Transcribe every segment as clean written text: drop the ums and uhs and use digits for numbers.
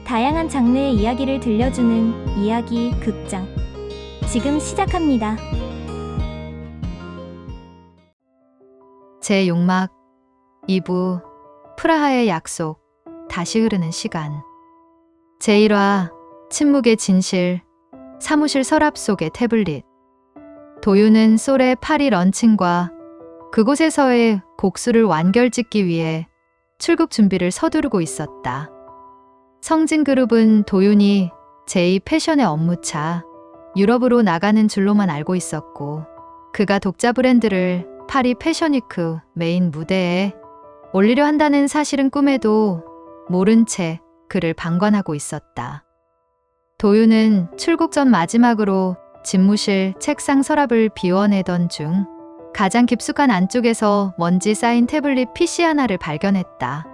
다양한 장르의 이야기를 들려주는 이야기 극장. 지금 시작합니다. 제6막 2부 프라하의 약속. 다시 흐르는 시간. 제1화 침묵의 진실. 사무실 서랍 속의 태블릿. 도윤은 솔의 파리 런칭과 그곳에서의 곡수를 완결짓기 위해 출국 준비를 서두르고 있었다. 성진그룹은 도윤이 제2 패션의 업무차 유럽으로 나가는 줄로만 알고 있었고, 그가 독자 브랜드를 파리 패션위크 메인 무대에 올리려 한다는 사실은 꿈에도 모른 채 그를 방관하고 있었다. 도윤은 출국 전 마지막으로 집무실 책상 서랍을 비워내던 중 가장 깊숙한 안쪽에서 먼지 쌓인 태블릿 PC 하나를 발견했다.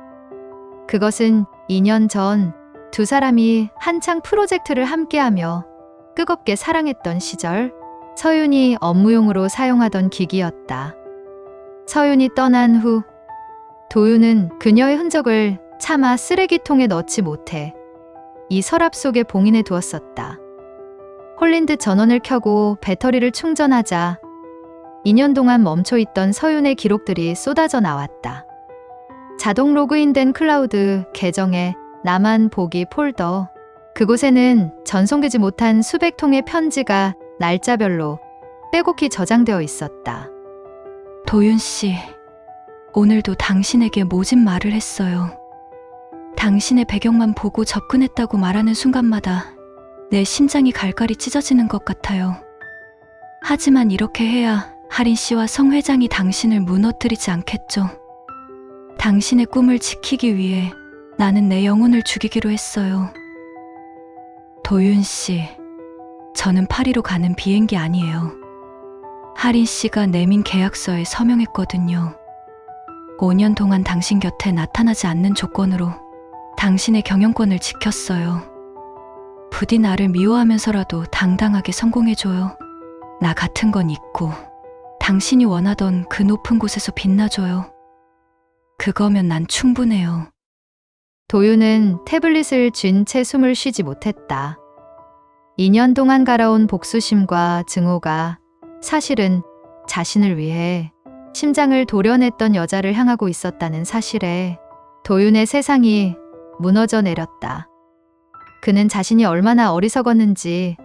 그것은 2년 전 두 사람이 한창 프로젝트를 함께하며 뜨겁게 사랑했던 시절 서윤이 업무용으로 사용하던 기기였다. 서윤이 떠난 후 도윤은 그녀의 흔적을 차마 쓰레기통에 넣지 못해 이 서랍 속에 봉인해 두었었다. 홀린 듯 전원을 켜고 배터리를 충전하자 2년 동안 멈춰있던 서윤의 기록들이 쏟아져 나왔다. 자동 로그인된 클라우드 계정에 나만 보기 폴더, 그곳에는 전송되지 못한 수백 통의 편지가 날짜별로 빼곡히 저장되어 있었다. 도윤 씨, 오늘도 당신에게 모진 말을 했어요. 당신의 배경만 보고 접근했다고 말하는 순간마다 내 심장이 갈갈이 찢어지는 것 같아요. 하지만 이렇게 해야 하린 씨와 성 회장이 당신을 무너뜨리지 않겠죠. 당신의 꿈을 지키기 위해 나는 내 영혼을 죽이기로 했어요. 도윤 씨, 저는 파리로 가는 비행기 아니에요. 하린 씨가 내민 계약서에 서명했거든요. 5년 동안 당신 곁에 나타나지 않는 조건으로 당신의 경영권을 지켰어요. 부디 나를 미워하면서라도 당당하게 성공해줘요. 나 같은 건 있고 당신이 원하던 그 높은 곳에서 빛나줘요. 그거면 난 충분해요. 도윤은 태블릿을 쥔 채 숨을 쉬지 못했다. 2년 동안 갈아온 복수심과 증오가 사실은 자신을 위해 심장을 도려냈던 여자를 향하고 있었다는 사실에 도윤의 세상이 무너져 내렸다. 그는 자신이 얼마나 어리석었는지,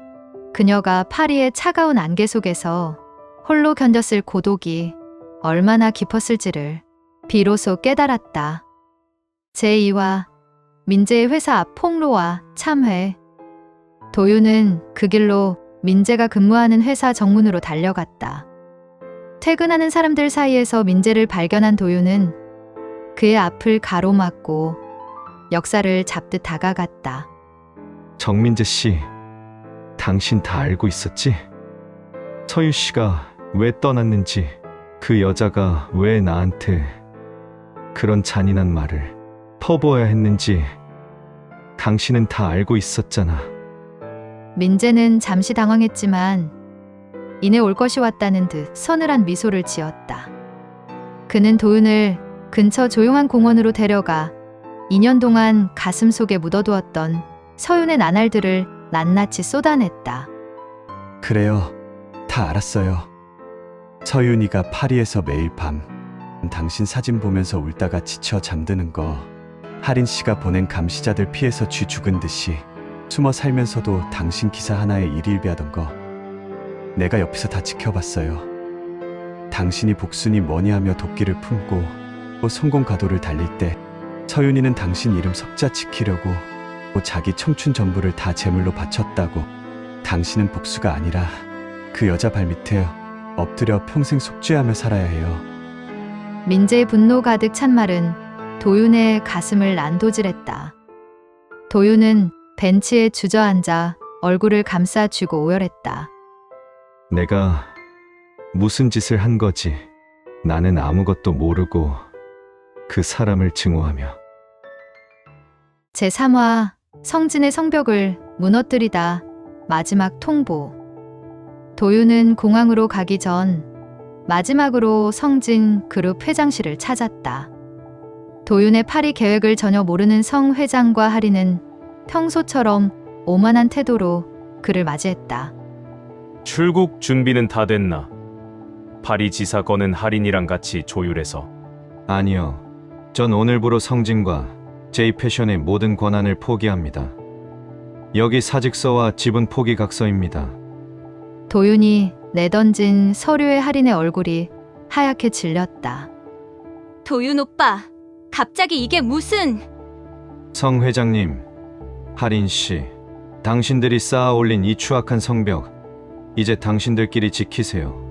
그녀가 파리의 차가운 안개 속에서 홀로 견뎠을 고독이 얼마나 깊었을지를 비로소 깨달았다. 제2화 민재의 회사 앞 폭로와 참회. 도윤은 그 길로 민재가 근무하는 회사 정문으로 달려갔다. 퇴근하는 사람들 사이에서 민재를 발견한 도윤은 그의 앞을 가로막고 역사를 잡듯 다가갔다. 정민재 씨, 당신 다 알고 있었지? 서유 씨가 왜 떠났는지, 그 여자가 왜 나한테 그런 잔인한 말을 퍼부어야 했는지 당신은 다 알고 있었잖아. 민재는 잠시 당황했지만 이내 올 것이 왔다는 듯 서늘한 미소를 지었다. 그는 도윤을 근처 조용한 공원으로 데려가 2년 동안 가슴 속에 묻어두었던 서윤의 나날들을 낱낱이 쏟아냈다. 그래요. 다 알았어요. 서윤이가 파리에서 매일 밤 당신 사진 보면서 울다가 지쳐 잠드는 거, 하린 씨가 보낸 감시자들 피해서 쥐 죽은 듯이 숨어 살면서도 당신 기사 하나에 일일비하던 거 내가 옆에서 다 지켜봤어요. 당신이 복순이 뭐니 하며 도끼를 품고 또 성공 가도를 달릴 때 서윤이는 당신 이름 석자 지키려고 자기 청춘 전부를 다 제물로 바쳤다고. 당신은 복수가 아니라 그 여자 발밑에 엎드려 평생 속죄하며 살아야 해요. 민재의 분노 가득 찬 말은 도윤의 가슴을 난도질했다. 도윤은 벤치에 주저앉아 얼굴을 감싸쥐고 오열했다. 내가 무슨 짓을 한 거지? 나는 아무것도 모르고 그 사람을 증오하며. 제3화 성진의 성벽을 무너뜨리다. 마지막 통보. 도윤은 공항으로 가기 전 마지막으로 성진 그룹 회장실을 찾았다. 도윤의 파리 계획을 전혀 모르는 성 회장과 하리는 평소처럼 오만한 태도로 그를 맞이했다. 출국 준비는 다 됐나? 파리 지사 건은 할인이랑 같이 조율해서. 아니요. 전 오늘부로 성진과 J패션의 모든 권한을 포기합니다. 여기 사직서와 지분 포기 각서입니다. 도윤이 내던진 서류의 할인의 얼굴이 하얗게 질렸다. 도윤 오빠, 갑자기 이게 무슨... 성 회장님, 할인 씨, 당신들이 쌓아 올린 이 추악한 성벽, 이제 당신들끼리 지키세요.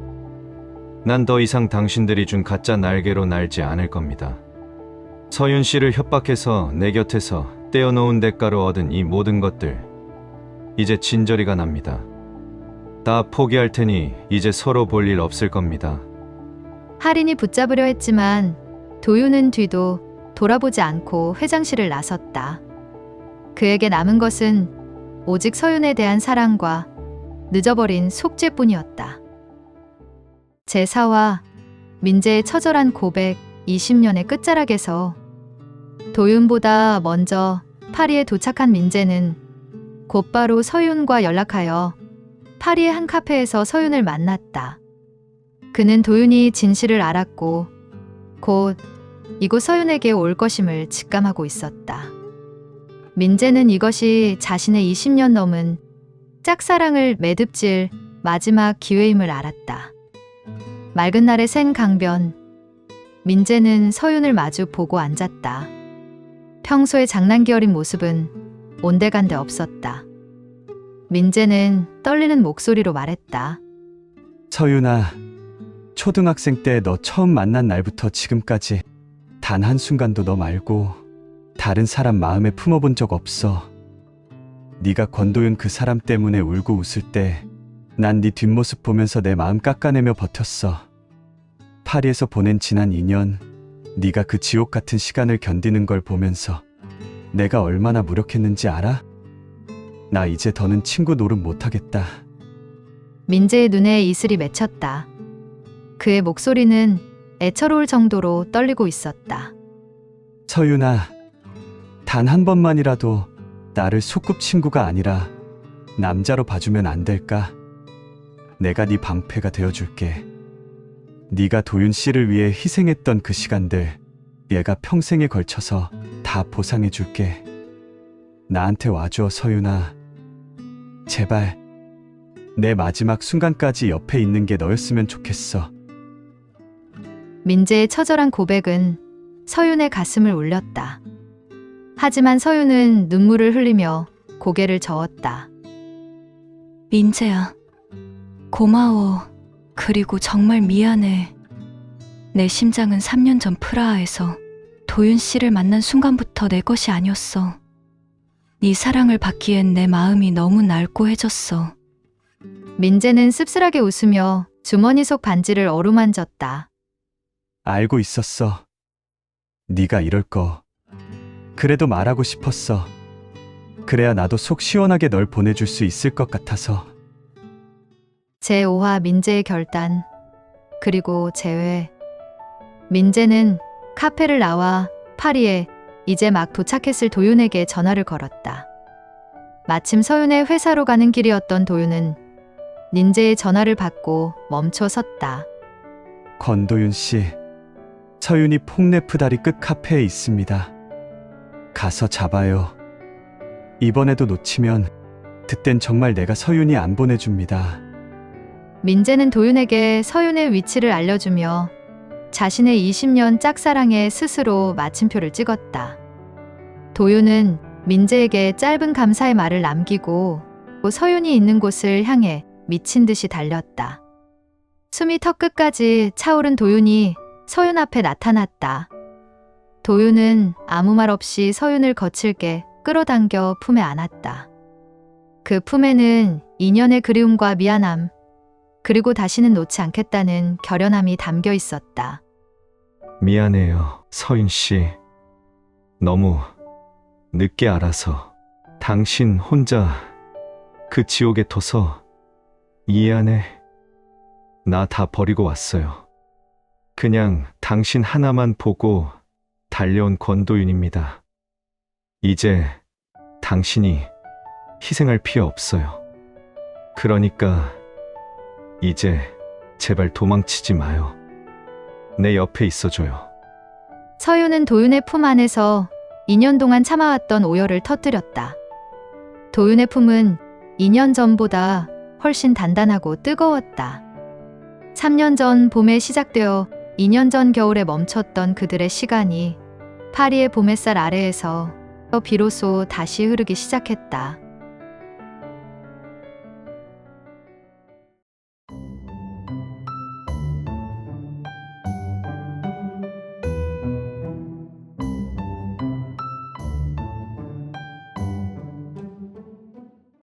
난 더 이상 당신들이 준 가짜 날개로 날지 않을 겁니다. 서윤 씨를 협박해서 내 곁에서 떼어놓은 대가로 얻은 이 모든 것들, 이제 진저리가 납니다. 다 포기할 테니 이제 서로 볼 일 없을 겁니다. 할인이 붙잡으려 했지만 도윤은 뒤도 돌아보지 않고 회장실을 나섰다. 그에게 남은 것은 오직 서윤에 대한 사랑과 늦어버린 속죄뿐이었다. 제사와 민재의 처절한 고백 20년의 끝자락에서 도윤보다 먼저 파리에 도착한 민재는 곧바로 서윤과 연락하여 파리의 한 카페에서 서윤을 만났다. 그는 도윤이 진실을 알았고 곧 이곳 서윤에게 올 것임을 직감하고 있었다. 민재는 이것이 자신의 20년 넘은 짝사랑을 매듭질 마지막 기회임을 알았다. 맑은 날의 센 강변, 민재는 서윤을 마주 보고 앉았다. 평소의 장난기 어린 모습은 온데간데 없었다. 민재는 떨리는 목소리로 말했다. 서윤아, 초등학생 때 너 처음 만난 날부터 지금까지 단 한순간도 너 말고 다른 사람 마음에 품어본 적 없어. 네가 권도윤 그 사람 때문에 울고 웃을 때 난 네 뒷모습 보면서 내 마음 깎아내며 버텼어. 파리에서 보낸 지난 2년, 네가 그 지옥 같은 시간을 견디는 걸 보면서 내가 얼마나 무력했는지 알아? 나 이제 더는 친구 노릇 못하겠다. 민재의 눈에 이슬이 맺혔다. 그의 목소리는 애처로울 정도로 떨리고 있었다. 서윤아, 단 한 번만이라도 나를 소꿉친구가 아니라 남자로 봐주면 안 될까? 내가 네 방패가 되어줄게. 네가 도윤 씨를 위해 희생했던 그 시간들 얘가 평생에 걸쳐서 다 보상해줄게. 나한테 와줘, 서윤아. 제발 내 마지막 순간까지 옆에 있는 게 너였으면 좋겠어. 민재의 처절한 고백은 서윤의 가슴을 울렸다. 하지만 서윤은 눈물을 흘리며 고개를 저었다. 민재야, 고마워. 그리고 정말 미안해. 내 심장은 3년 전 프라하에서 도윤 씨를 만난 순간부터 내 것이 아니었어. 네 사랑을 받기엔 내 마음이 너무 날고해졌어. 민재는 씁쓸하게 웃으며 주머니 속 반지를 어루만졌다. 알고 있었어. 네가 이럴 거. 그래도 말하고 싶었어. 그래야 나도 속 시원하게 널 보내줄 수 있을 것 같아서. 제5화 민재의 결단, 그리고 재회. 민재는 카페를 나와 파리에 이제 막 도착했을 도윤에게 전화를 걸었다. 마침 서윤의 회사로 가는 길이었던 도윤은 민재의 전화를 받고 멈춰 섰다. 권도윤 씨, 서윤이 폭네프 다리 끝 카페에 있습니다. 가서 잡아요. 이번에도 놓치면 그땐 정말 내가 서윤이 안 보내줍니다. 민재는 도윤에게 서윤의 위치를 알려주며 자신의 20년 짝사랑에 스스로 마침표를 찍었다. 도윤은 민재에게 짧은 감사의 말을 남기고 서윤이 있는 곳을 향해 미친 듯이 달렸다. 숨이 턱끝까지 차오른 도윤이 서윤 앞에 나타났다. 도윤은 아무 말 없이 서윤을 거칠게 끌어당겨 품에 안았다. 그 품에는 인연의 그리움과 미안함, 그리고 다시는 놓지 않겠다는 결연함이 담겨 있었다. 미안해요, 서윤 씨. 너무 늦게 알아서 당신 혼자 그 지옥에 둬서 이해하네. 나 다 버리고 왔어요. 그냥 당신 하나만 보고 달려온 권도윤입니다. 이제 당신이 희생할 필요 없어요. 그러니까 이제 제발 도망치지 마요. 내 옆에 있어줘요. 서윤은 도윤의 품 안에서 2년 동안 참아왔던 오열을 터뜨렸다. 도윤의 품은 2년 전보다 훨씬 단단하고 뜨거웠다. 3년 전 봄에 시작되어 2년 전 겨울에 멈췄던 그들의 시간이 파리의 봄 햇살 아래에서 비로소 다시 흐르기 시작했다.